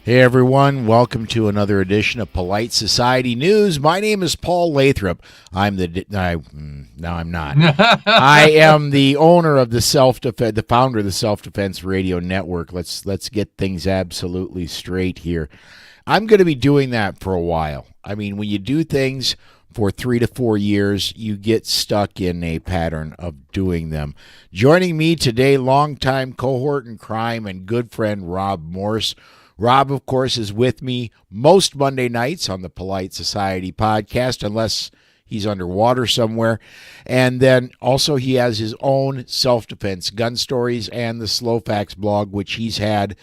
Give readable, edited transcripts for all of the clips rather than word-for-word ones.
Hey everyone, welcome to another edition of Polite Society News. My name is Paul Lathrop. No, I'm not. I am the owner of the founder of the Self Defense Radio Network. Let's get things absolutely straight here. I'm going to be doing that for a while. I mean, when you do things for 3 to 4 years, you get stuck in a pattern of doing them. Joining me today, longtime cohort in crime and good friend Rob Morse. Rob, of course, is with me most Monday nights on the Polite Society podcast, unless he's underwater somewhere. And then also he has his own self-defense gun stories and the Slow Facts blog, which he's had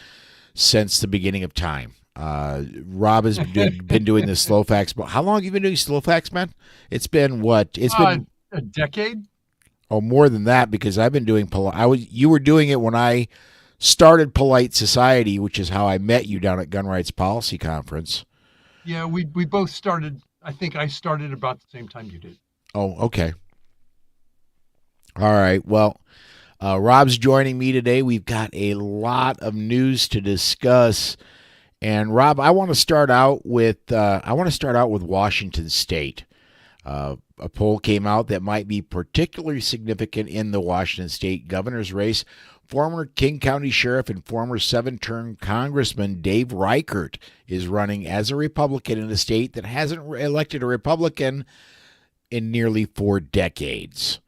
since the beginning of time. Rob has been doing the Slow Facts. How long have you been doing Slow Facts, man? It's been what? It's been a decade. Oh, more than that, because I've been doing you were doing it when I started Polite Society, which is how I met you down at Gun Rights Policy Conference. Yeah, we both started. I think I started about the same time you did. Oh, okay. All right. Well, Rob's joining me today. We've got a lot of news to discuss. And Rob, I want to start out with Washington State. A poll came out that might be particularly significant in the Washington State governor's race. Former King County Sheriff and former 7-term Congressman Dave Reichert is running as a Republican in a state that hasn't elected a Republican in nearly 4 decades.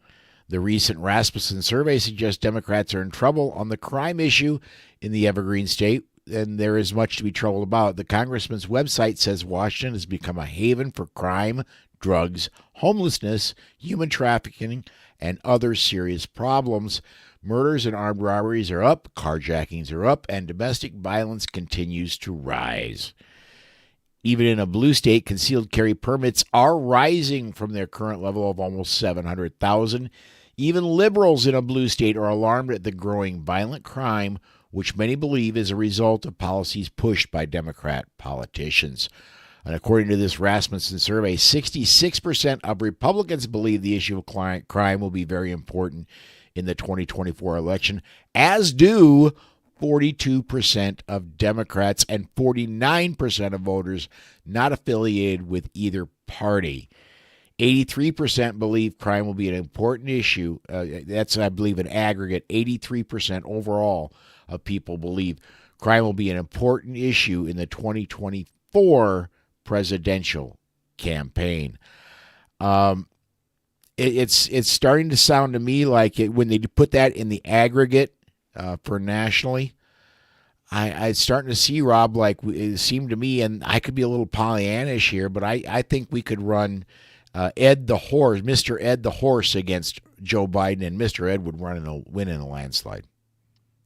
The recent Rasmussen survey suggests Democrats are in trouble on the crime issue in the Evergreen State, and there is much to be troubled about. The congressman's website says Washington has become a haven for crime, drugs, homelessness, human trafficking, and other serious problems. Murders and armed robberies are up, carjackings are up, and domestic violence continues to rise. Even in a blue state, concealed carry permits are rising from their current level of almost 700,000. Even liberals in a blue state are alarmed at the growing violent crime, which many believe is a result of policies pushed by Democrat politicians. And according to this Rasmussen survey, 66% of Republicans believe the issue of crime will be very important in the 2024 election, as do 42% of Democrats and 49% of voters not affiliated with either party. 83% believe crime will be an important issue. That's, I believe, an aggregate. 83% overall of people believe crime will be an important issue in the 2024 presidential campaign. It's starting to sound to me like when they put that in the aggregate for nationally, I'm starting to see, Rob, like it seemed to me, and I could be a little Pollyannish here, but I think we could run Mr. Ed the Horse against Joe Biden, and Mr. Ed would win in a landslide.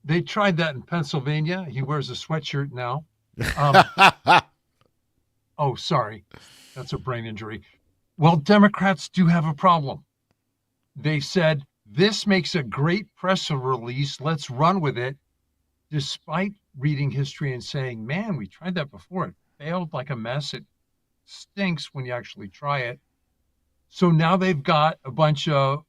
They tried that in Pennsylvania. He wears a sweatshirt now. Oh, sorry. That's a brain injury. Well, Democrats do have a problem. They said, this makes a great press release. Let's run with it. Despite reading history and saying, man, we tried that before. It failed like a mess. It stinks when you actually try it. So now they've got a bunch of,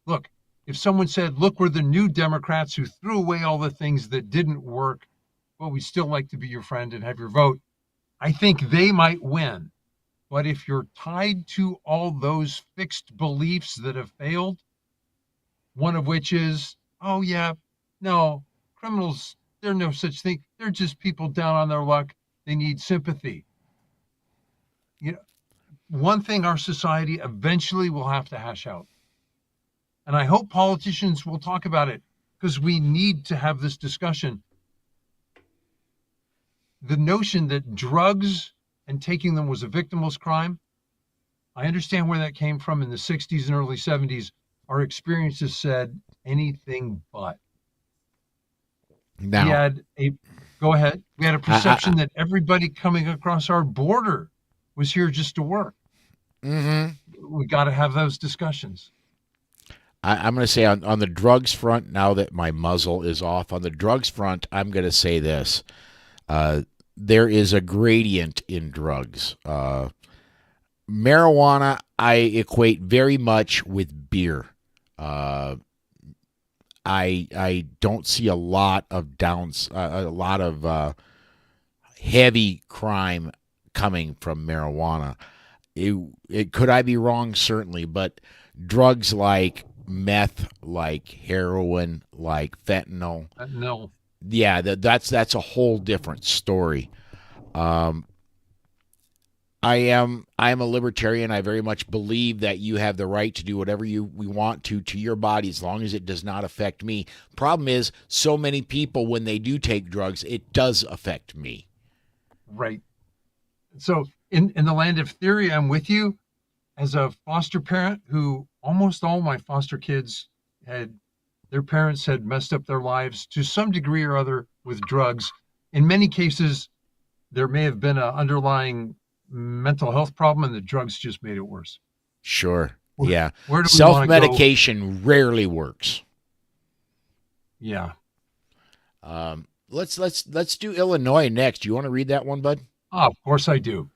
look, if someone said, look, we're the new Democrats who threw away all the things that didn't work, well, we still like to be your friend and have your vote. I think they might win. But if you're tied to all those fixed beliefs that have failed, one of which is, oh, yeah, no, criminals, they're no such thing. They're just people down on their luck. They need sympathy. You know, one thing our society eventually will have to hash out. And I hope politicians will talk about it because we need to have this discussion. The notion that drugs and taking them was a victimless crime, I understand where that came from in the 60s and early 70s. Our experiences said anything but. Now, go ahead. We had a perception that everybody coming across our border was here just to work. Mm-hmm. We got to have those discussions. I'm going to say on the drugs front, now that my muzzle is off, on the drugs front, I'm going to say this. There is a gradient in drugs. Marijuana, I equate very much with beer. I don't see a lot of heavy crime coming from marijuana. Could I be wrong? Certainly, but drugs like meth, like heroin, like fentanyl, No. yeah, that's a whole different story. Um, I am a libertarian. I very much believe that you have the right to do whatever we want to your body as long as it does not affect me. Problem is, so many people when they do take drugs, it does affect me. Right. So in the land of theory, I'm with you. As a foster parent who almost all my foster kids had their parents had messed up their lives to some degree or other with drugs. In many cases, there may have been an underlying mental health problem and the drugs just made it worse. Sure. Where, Yeah. where do we Self want to go? medication rarely works. Yeah. Let's do Illinois next. You want to read that one, bud? Of course I do.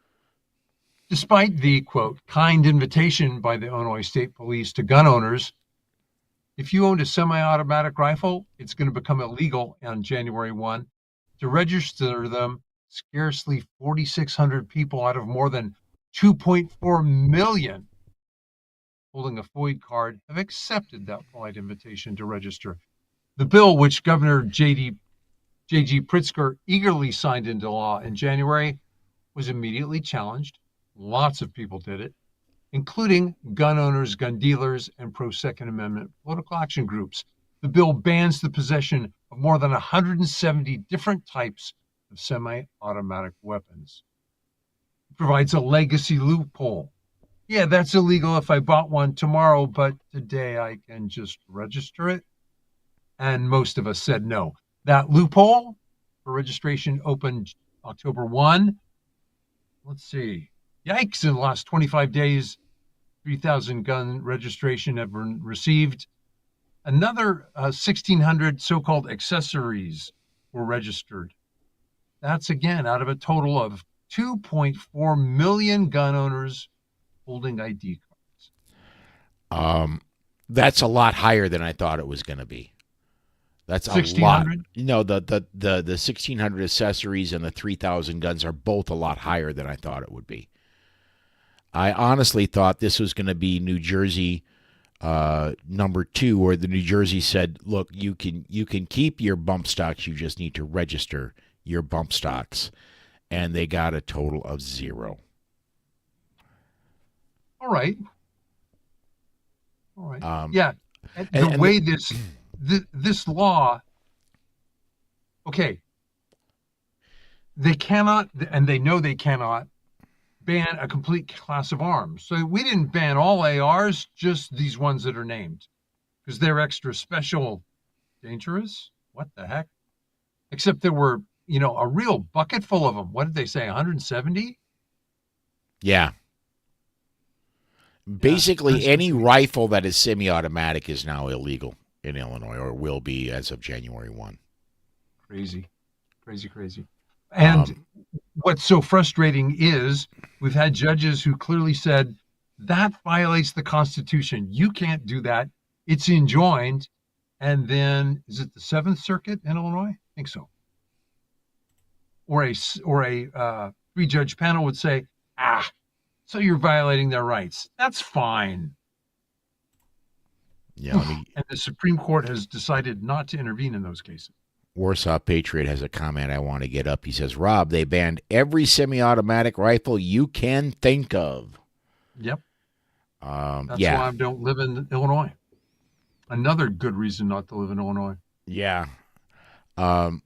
Despite the quote kind invitation by the Illinois State Police to gun owners, if you owned a semi-automatic rifle, it's going to become illegal on January 1. To register them, scarcely 4,600 people out of more than 2.4 million holding a FOID card have accepted that polite invitation to register. The bill, which Governor J.G. Pritzker eagerly signed into law in January, was immediately challenged. Lots of people did it, including gun owners, gun dealers, and pro Second Amendment political action groups. The bill bans the possession of more than 170 different types of semi automatic weapons. It provides a legacy loophole. Yeah, that's illegal if I bought one tomorrow, but today I can just register it. And most of us said no. That loophole for registration opened October 1. Let's see. Yikes, in the last 25 days, 3,000 gun registration have been received. Another 1,600 so-called accessories were registered. That's again out of a total of 2.4 million gun owners holding ID cards. That's a lot higher than I thought it was going to be. That's a lot. 1,600? The 1,600 accessories and the 3,000 guns are both a lot higher than I thought it would be. I honestly thought this was going to be New Jersey number 2, where the New Jersey said, "Look, you can keep your bump stocks. You just need to register your bump stocks," and they got a total of 0. All right. All right. Um, Yeah. The way this law, okay, they cannot, and they know they cannot ban a complete class of arms. So we didn't ban all ARs, just these ones that are named, because they're extra special dangerous. What the heck? Except there were, a real bucket full of them. What did they say? 170? yeah. Yeah, Basically, any rifle that is semi-automatic is now illegal in Illinois, or will be as of January 1. crazy, crazy, crazy. And what's so frustrating is we've had judges who clearly said that violates the Constitution. You can't do that. It's enjoined. And then is it the Seventh Circuit in Illinois? I think so. Or a 3-judge panel would say, so you're violating their rights. That's fine. Yeah, And the Supreme Court has decided not to intervene in those cases. Warsaw Patriot has a comment I want to get up. He says, "Rob, they banned every semi-automatic rifle you can think of." Yep. That's yeah. why I don't live in Illinois. Another good reason not to live in Illinois. Yeah. And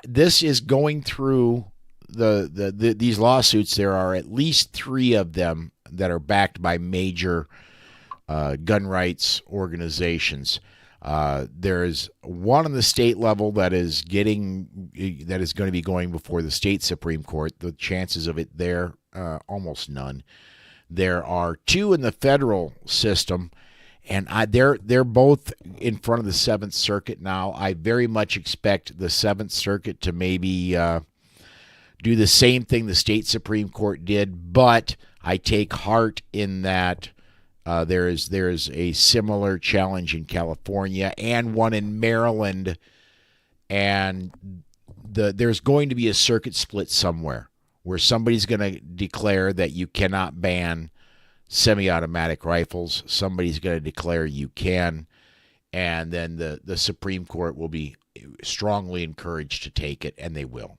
this is going through these lawsuits. There are at least 3 of them that are backed by major gun rights organizations. There's one on the state level that is going to be going before the state Supreme Court. The chances of it there, almost none. There are 2 in the federal system, and they're both in front of the Seventh Circuit now. I very much expect the Seventh Circuit to maybe do the same thing the state Supreme Court did, but I take heart in that there is a similar challenge in California and one in Maryland, and there's going to be a circuit split somewhere where somebody's going to declare that you cannot ban semi-automatic rifles. Somebody's going to declare you can, and then the Supreme Court will be strongly encouraged to take it, and they will.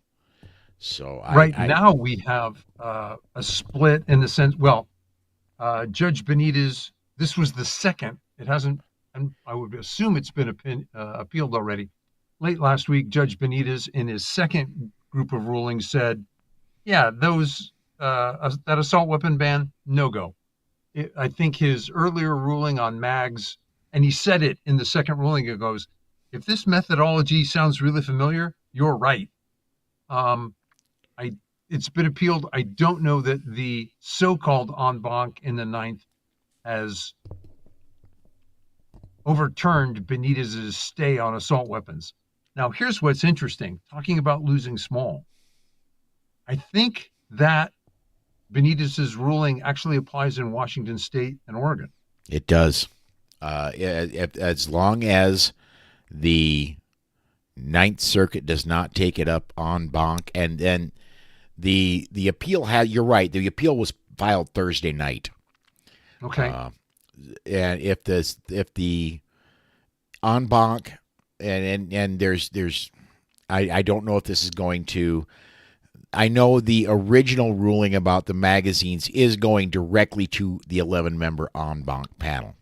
So Right now we have a split in the sense. Well, Judge Benitez. This was the second. It hasn't, and I would assume it's been appealed already. Late last week, Judge Benitez, in his second group of rulings, said, "Yeah, that assault weapon ban, no go." I think his earlier ruling on mags, and he said it in the second ruling. It goes, "If this methodology sounds really familiar, you're right." Um, it's been appealed. I don't know that the so-called en banc in the ninth has overturned Benitez's stay on assault weapons. Now, here's what's interesting. Talking about losing small, I think that Benitez's ruling actually applies in Washington State and Oregon. It does. As long as the Ninth Circuit does not take it up en banc, and then the appeal had. You're right. The appeal was filed Thursday night. Okay. And if the en banc and there's I don't know if this is going to. I know the original ruling about the magazines is going directly to the 11-member en banc panel.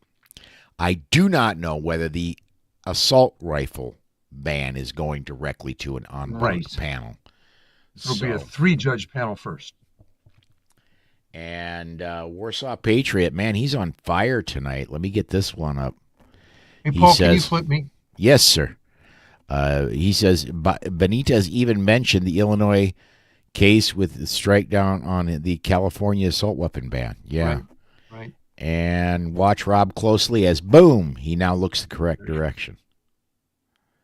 I do not know whether the assault rifle ban is going directly to an en banc panel. It'll be a 3-judge panel first. And Warsaw Patriot, man, he's on fire tonight. Let me get this one up. Hey, Paul, can you flip me? Yes, sir. He says, Benitez even mentioned the Illinois case with the strike down on the California assault weapon ban. Yeah. Right. And watch Rob closely as, boom, he now looks the correct direction.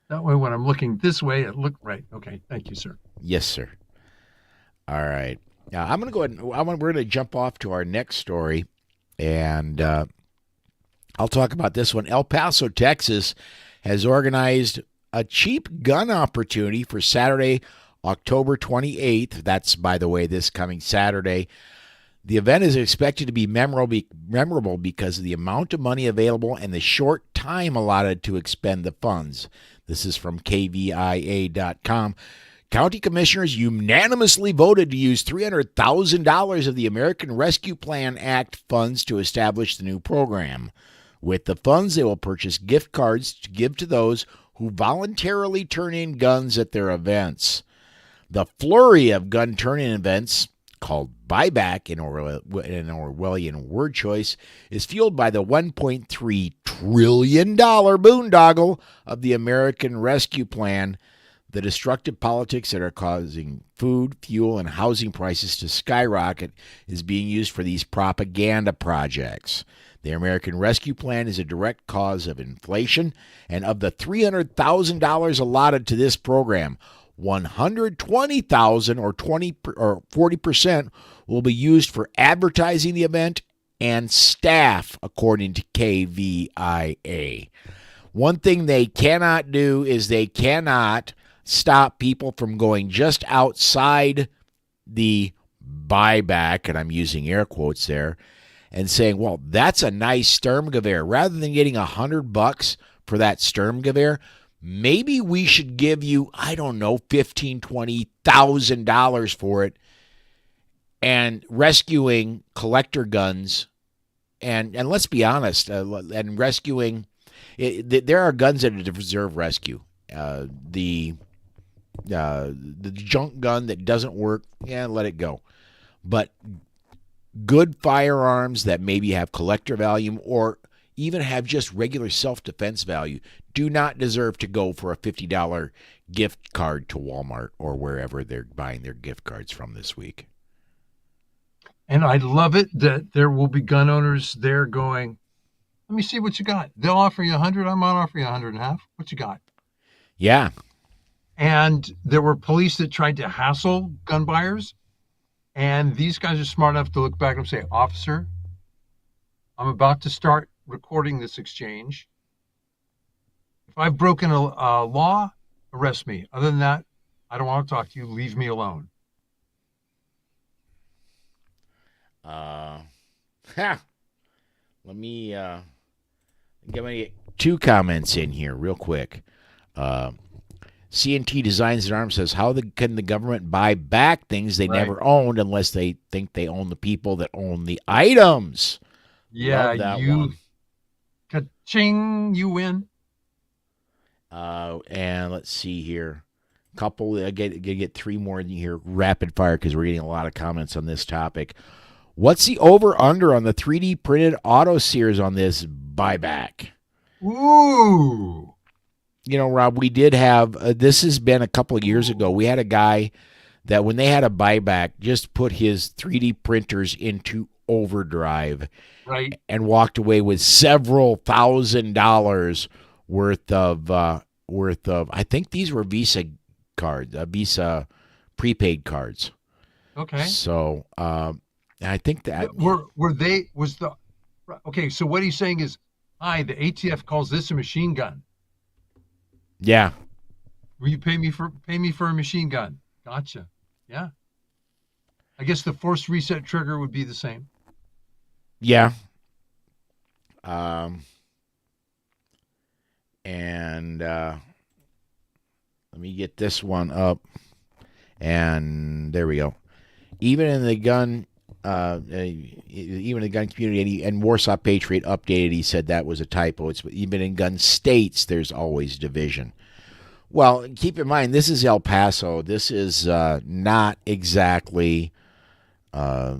That way, when I'm looking this way, it looked right. Okay. Thank you, sir. Yes, sir. All right. Now, I'm going to go ahead and we're going to jump off to our next story, and I'll talk about this one. El Paso, Texas has organized a cheap gun opportunity for Saturday, October 28th. That's, by the way, this coming Saturday. The event is expected to be memorable because of the amount of money available and the short time allotted to expend the funds. This is from KVIA.com. County commissioners unanimously voted to use $300,000 of the American Rescue Plan Act funds to establish the new program. With the funds, they will purchase gift cards to give to those who voluntarily turn in guns at their events. The flurry of gun turn-in events, called buyback in an Orwellian word choice, is fueled by the $1.3 trillion boondoggle of the American Rescue Plan, the destructive politics that are causing food, fuel, and housing prices to skyrocket is being used for these propaganda projects. The American Rescue Plan is a direct cause of inflation, and of the $300,000 allotted to this program, $120,000 or 40% will be used for advertising the event and staff, according to KVIA. One thing they cannot do is they cannot stop people from going just outside the buyback, and I'm using air quotes there, and saying, well, that's a nice Sturmgewehr. Rather than getting $100 for that Sturmgewehr, maybe we should give you, I don't know, $15,000, $20,000 for it, and rescuing collector guns, and let's be honest, and rescuing, there are guns that deserve rescue. The junk gun that doesn't work, let it go. But good firearms that maybe have collector value or even have just regular self-defense value do not deserve to go for a $50 gift card to Walmart or wherever they're buying their gift cards from this week. And I love it that there will be gun owners there going, let me see what you got. They'll offer you 100. I might offer you 150. What you got? Yeah. And there were police that tried to hassle gun buyers. And these guys are smart enough to look back and say, officer, I'm about to start recording this exchange. If I've broken a law, arrest me. Other than that, I don't want to talk to you. Leave me alone. Uh, ha, let me get my two comments in here real quick. Uh, CNT Designs and Arms says, can the government buy back things they Right. never owned unless they think they own the people that own the items? Yeah, Love that you one. ka-ching, you win. And let's see here. Couple, get three more in here rapid fire because we're getting a lot of comments on this topic. What's the over under on the 3D printed auto sears on this buyback? Ooh. You know, Rob, we did have this has been a couple of years ago. Ooh. We had a guy that when they had a buyback, just put his 3D printers into overdrive Right. and walked away with several $1,000s worth of. I think these were Visa cards, Visa prepaid cards. Okay. So I think that Were they was the okay? So what he's saying is, hi, the ATF calls this a machine gun. yeah, Will you pay me for a machine gun? Gotcha. Yeah. I guess the force reset trigger would be the same. yeah. Um, and let me get this one up, and there we go. Even in the gun, even in the gun community, and Warsaw Patriot updated. He said that was a typo. It's even in gun states, there's always division. Well, keep in mind, this is El Paso. This is not exactly. Uh,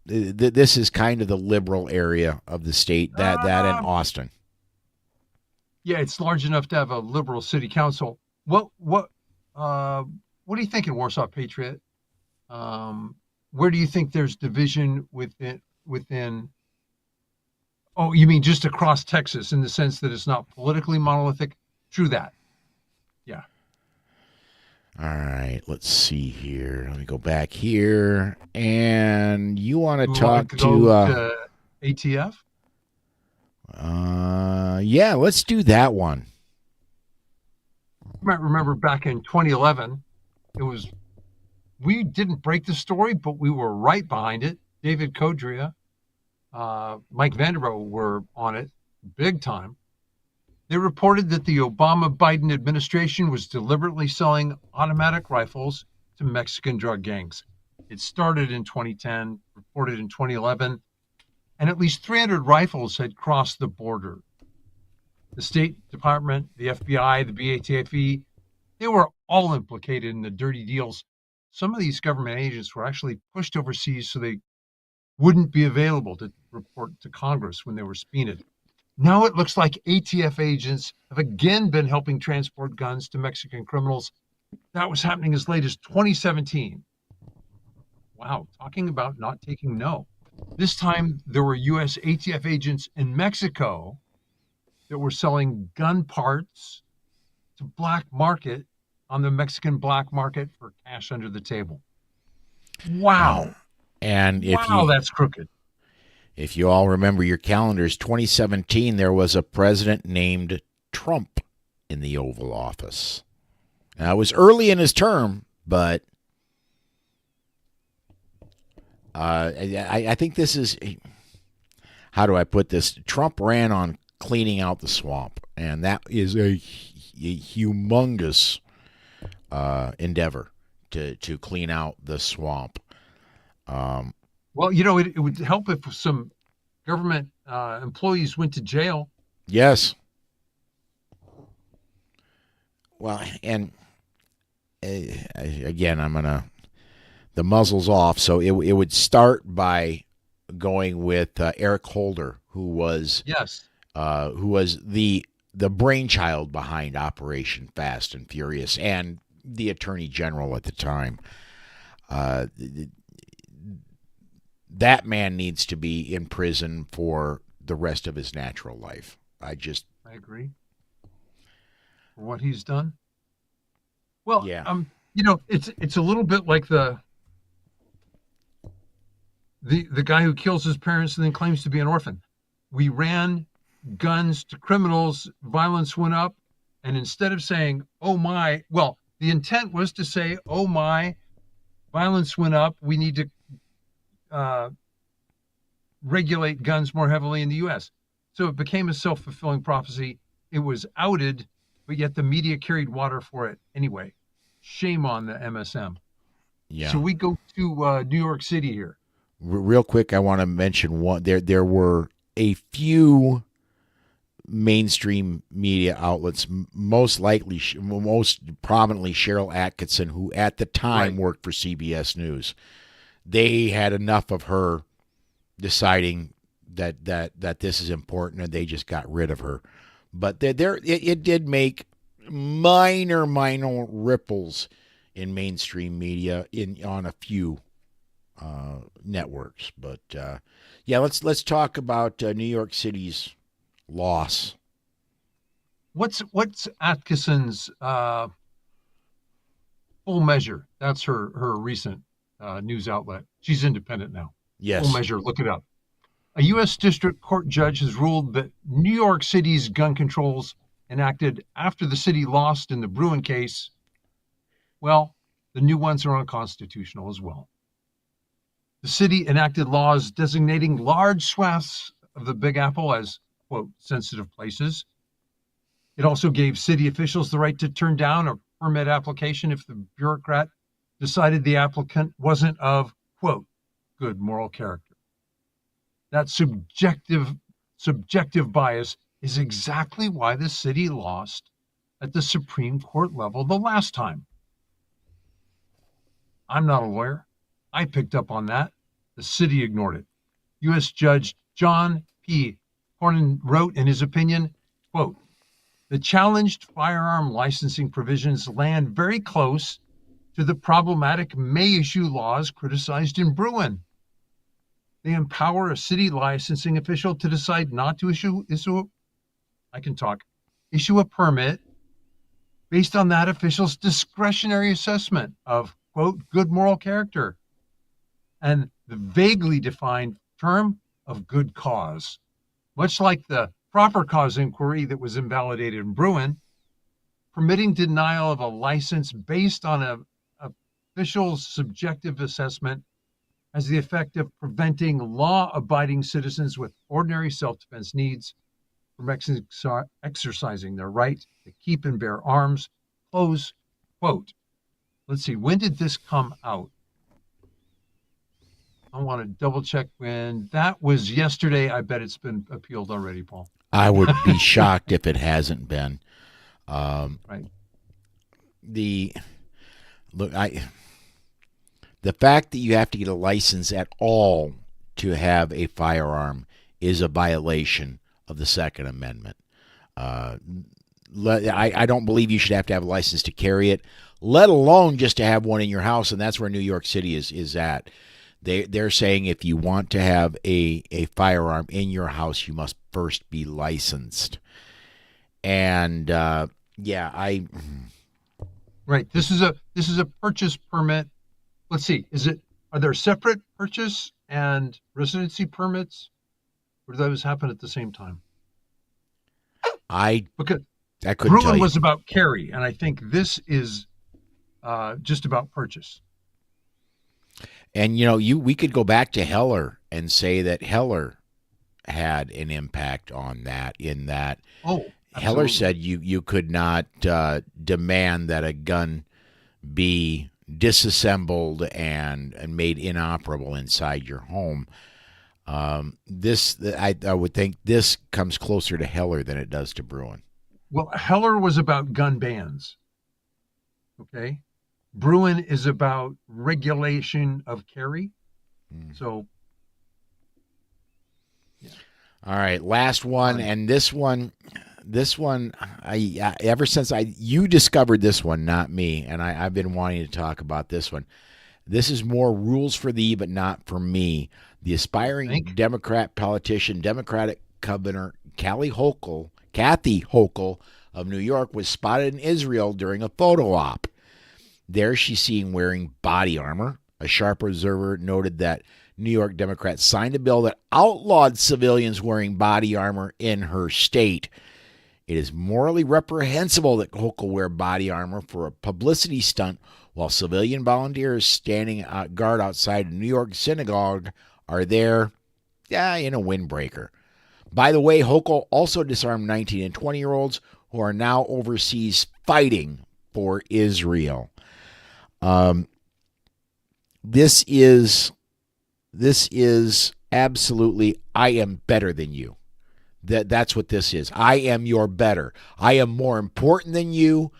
this is kind of the liberal area of the state. That and Uh, Austin. yeah, it's large enough to have a liberal city council. Uh, what do you think in Warsaw Patriot? Um, where do you think there's division within? Oh, you mean just across Texas in the sense that it's not politically monolithic? True that. Yeah. All right, let's see here. Let me go back here, and you want to You would like talk to go to? to ATF? Yeah, let's do that one. You might remember back in 2011, it was we didn't break the story, but we were right behind it. David Kodria, Mike Vanderbilt were on it big time. They reported that the Obama Biden administration was deliberately selling automatic rifles to Mexican drug gangs. It started in 2010, reported in 2011, and at least 300 rifles had crossed the border. The State Department, the FBI, the BATFE, they were all implicated in the dirty deals. Some of these government agents were actually pushed overseas so they wouldn't be available to report to Congress when they were subpoenaed. Now it looks like ATF agents have again been helping transport guns to Mexican criminals. That was happening as late as 2017. Wow, talking about not taking no. This time there were US ATF agents in Mexico that were selling gun parts to black market on the Mexican black market for cash under the table. Uh, Wow. and Wow, that's crooked. if you all remember your calendars, 2017, there was a president named Trump in the Oval Office. Now, it was early in his term, but I think this is, how do I put this? Trump ran on cleaning out the swamp, and that is a humongous endeavor to clean out the swamp. Um, Well, it would help if some government employees went to jail. yes. Well, and again, the muzzle's off, so it would start by going with Eric Holder, Yes. who was the brainchild behind Operation Fast and Furious and the Attorney General at the time. Uh, that man needs to be in prison for the rest of his natural life. I agree. For what he's done. Well, Yeah, it's a little bit like the guy who kills his parents and then claims to be an orphan. We ran guns to criminals, violence went up, and instead of saying, "Oh my," well, The intent was to say, oh my, violence went up. We need to uh, regulate guns more heavily in the US. So it became a self fulfilling prophecy. It was outed, but yet the media carried water for it anyway. Shame on the MSM. Yeah. So we go to New York City here. Real quick, I want to mention one. There were a few mainstream media outlets, most prominently Cheryl Atkinson, who at the time Right. worked for CBS News. They had enough of her deciding that this is important, and they just got rid of her. But it did make minor ripples in mainstream media in on a few networks. But yeah, let's talk about New York City's loss. What's Atkinson's full measure? That's her recent news outlet. She's independent now. Full Yes. measure. Look it up. A U.S. District Court judge has ruled that New York City's gun controls enacted after the city lost in the Bruin case, well, the new ones are unconstitutional as well. The city enacted laws designating large swaths of the Big Apple as, quote, sensitive places. It also gave city officials the right to turn down a permit application if the bureaucrat decided the applicant wasn't of, quote, good moral character. That subjective bias is exactly why the city lost at the Supreme Court level the last time. I'm not a lawyer. I picked up on that. The city ignored it. U.S. Judge John P. Cornyn wrote in his opinion, quote, the challenged firearm licensing provisions land very close to the problematic May issue laws criticized in Bruin. They empower a city licensing official to decide not to issue a permit based on that official's discretionary assessment of, quote, good moral character and the vaguely defined term of good cause. Much like the proper cause inquiry that was invalidated in Bruin, permitting denial of a license based on an official's subjective assessment has the effect of preventing law-abiding citizens with ordinary self-defense needs from exercising their right to keep and bear arms. Close quote. Let's see, when did this come out? I want to double check when. That was yesterday. I bet it's been appealed already, Paul. I would be shocked if it hasn't been. Right. The look, the fact that you have to get a license at all to have a firearm is a violation of the Second Amendment. I don't believe you should have to have a license to carry it, let alone just to have one in your house, and that's where New York City is at. They're saying if you want to have a firearm in your house, you must first be licensed. And yeah, right. This is a purchase permit. Let's see. Are there separate purchase and residency permits, or do those happen at the same time? Because I couldn't tell Bruin you. was about carry, and I think this is just about purchase. And we could go back to Heller and say that Heller had an impact on that. In that, Oh, Heller absolutely. said you could not demand that a gun be disassembled and made inoperable inside your home. I would think this comes closer to Heller than it does to Bruin. Well, Heller was about gun bans. Okay. Bruin is about regulation of carry. So, yeah. All right, last one, and this one, ever since you discovered this one, not me, and I've been wanting to talk about this one. This is more rules for thee, but not for me. The aspiring Democrat politician, Democratic Governor Kathy Hochul of New York was spotted in Israel during a photo op. There she's seen wearing body armor. A sharp observer noted that New York Democrats signed a bill that outlawed civilians wearing body armor in her state. It is morally reprehensible that Hochul wear body armor for a publicity stunt while civilian volunteers standing guard outside a New York synagogue are there, in a windbreaker. By the way, Hochul also disarmed 19 and 20-year-olds who are now overseas fighting for Israel. Um, this is absolutely, I am better than you. That's what this is. I am your better. I am more important than you.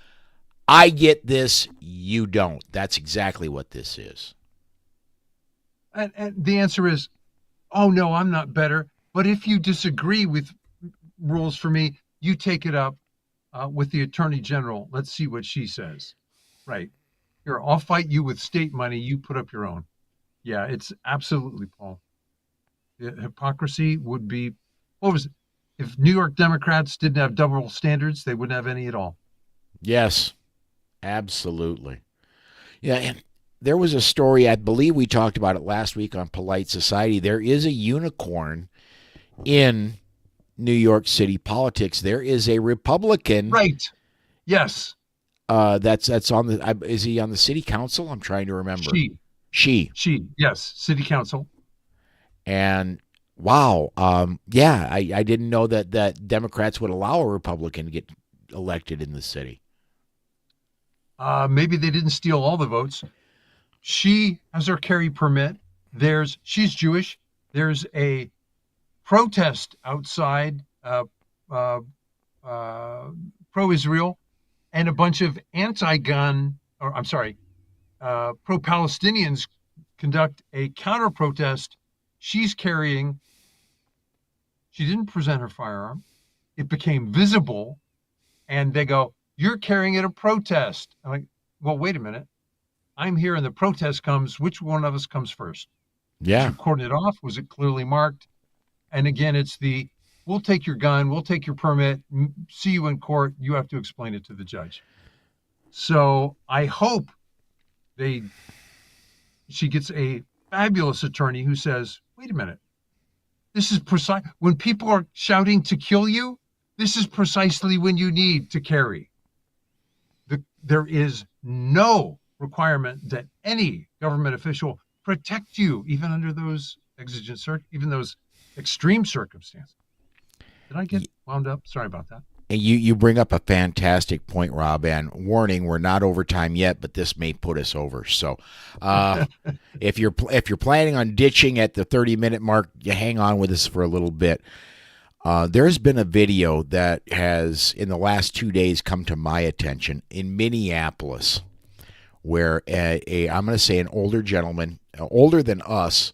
I get this, you don't. That's exactly what this is. And the answer is, oh, no, I'm not better. But if you disagree with rules for me, you take it up with the attorney general. Let's see what she says. Right. Here, I'll fight you with state money. You put up your own. Yeah, it's absolutely, Paul. The hypocrisy would be, what was it? If New York Democrats didn't have double standards, they wouldn't have any at all. Yes, absolutely. Yeah, and there was a story, I believe we talked about it last week on Polite Society. There is a unicorn in New York City politics. There is a Republican. Right. Yes. That's on the. Is he on the city council? I'm trying to remember. She. Yes. City council. And wow, yeah, I didn't know that Democrats would allow a Republican to get elected in the city. Maybe they didn't steal all the votes. She has her carry permit. She's Jewish. There's a protest outside, pro-Israel, and a bunch of pro-Palestinians conduct a counter-protest. She didn't present her firearm. It became visible, and they go, "You're carrying at a protest." I'm like, well, wait a minute. I'm here and the protest comes. Which one of us comes first? Yeah. Did you cordon it off? Was it clearly marked? And again, it's we'll take your gun, we'll take your permit, see you in court. You have to explain it to the judge. So I hope she gets a fabulous attorney who says, wait a minute, this is precise. When people are shouting to kill you, this is precisely when you need to carry. There is no requirement that any government official protect you, even under those even those extreme circumstances. Did I get wound up? Sorry about that. And you bring up a fantastic point, Rob. And warning, we're not over time yet, but this may put us over. So, if you're planning on ditching at the 30-minute mark, you hang on with us for a little bit. There's been a video that has, in the last 2 days, come to my attention in Minneapolis, where I'm going to say an older gentleman, older than us,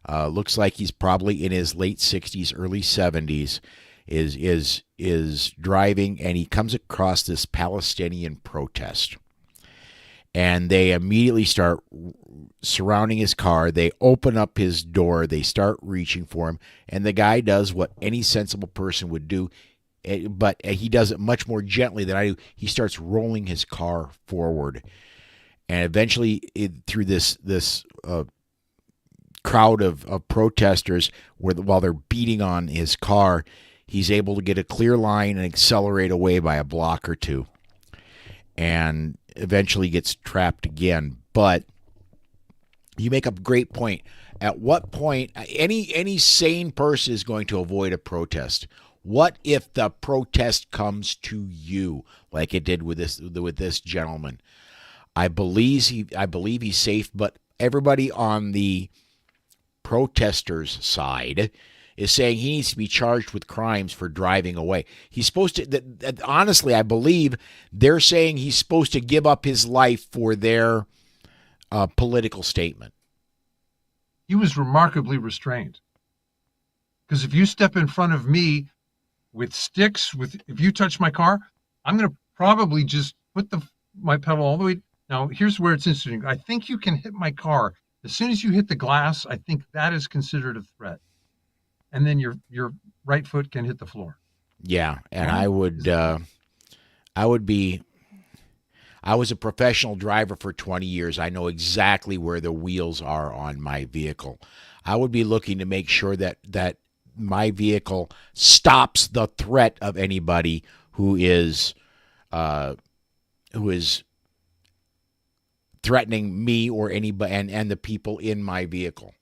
looks like he's probably in his late 60s, early 70s, is driving, and he comes across this Palestinian protest. And they immediately start surrounding his car. They open up his door. They start reaching for him. And the guy does what any sensible person would do, but he does it much more gently than I do. He starts rolling his car forward. And eventually, through this crowd of protesters, while they're beating on his car, he's able to get a clear line and accelerate away by a block or two. And eventually gets trapped again. But you make a great point. At what point any sane person is going to avoid a protest? What if the protest comes to you, like it did with this gentleman? I believe he's safe, but everybody on the protesters' side is saying he needs to be charged with crimes for driving away. He's supposed to, honestly, I believe they're saying he's supposed to give up his life for their political statement. He was remarkably restrained. Because if you step in front of me with sticks, if you touch my car, I'm going to probably just put my pedal all the way. Now, here's where it's interesting. I think you can hit my car. As soon as you hit the glass, I think that is considered a threat. And then your right foot can hit the floor. Yeah, and I was a professional driver for 20 years. I know exactly where the wheels are on my vehicle. I would be looking to make sure that my vehicle stops the threat of anybody who is uh, who is threatening me or anybody and the people in my vehicle.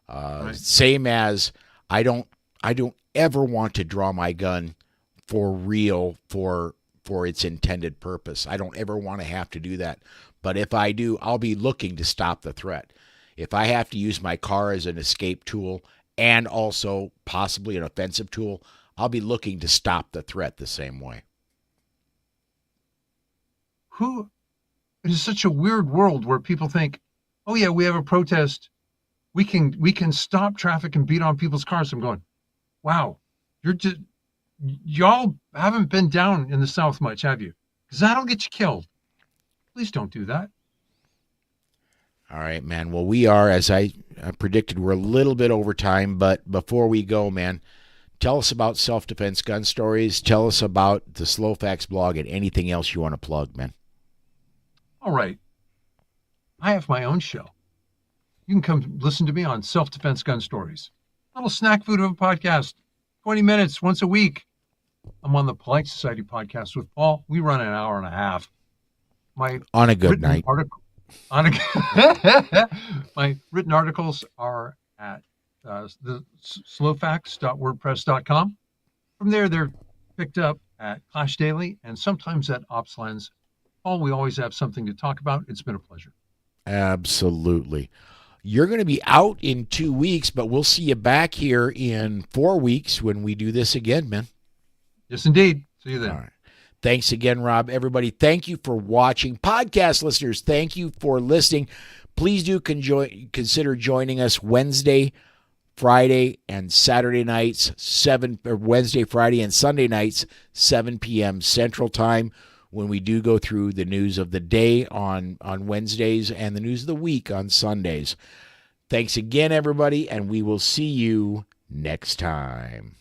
Right. Same as I don't I don't ever want to draw my gun for real for its intended purpose. I don't ever want to have to do that. But if I do, I'll be looking to stop the threat. If I have to use my car as an escape tool and also possibly an offensive tool, I'll be looking to stop the threat the same way. Who It is such a weird world where people think, "Oh yeah, we have a protest. We can stop traffic and beat on people's cars." I'm going, "Wow, you're just y'all haven't been down in the South much, have you? Because that'll get you killed. Please don't do that." All right, man. Well, we are, as I predicted, we're a little bit over time. But before we go, man, tell us about Self Defense Gun Stories. Tell us about the Slow Facts blog and anything else you want to plug, man. All right, I have my own show. You can come listen to me on Self Defense Gun Stories. Little snack food of a podcast, 20 minutes once a week. I'm on the Polite Society podcast with Paul. We run an hour and a half. My On a good written night. article on a, my written articles are at the slowfacts.wordpress.com. From there, they're picked up at Clash Daily and sometimes at Ops Lens. Paul, we always have something to talk about. It's been a pleasure. Absolutely. You're going to be out in 2 weeks, but we'll see you back here in 4 weeks when we do this again, man. Yes, indeed. See you then. All right. Thanks again, Rob. Everybody, thank you for watching. Podcast listeners, thank you for listening. Please do consider joining us Wednesday, Friday, and Saturday nights, Wednesday, Friday, and Sunday nights, 7 p.m. Central Time, when we do go through the news of the day on Wednesdays and the news of the week on Sundays. Thanks again, everybody, and we will see you next time.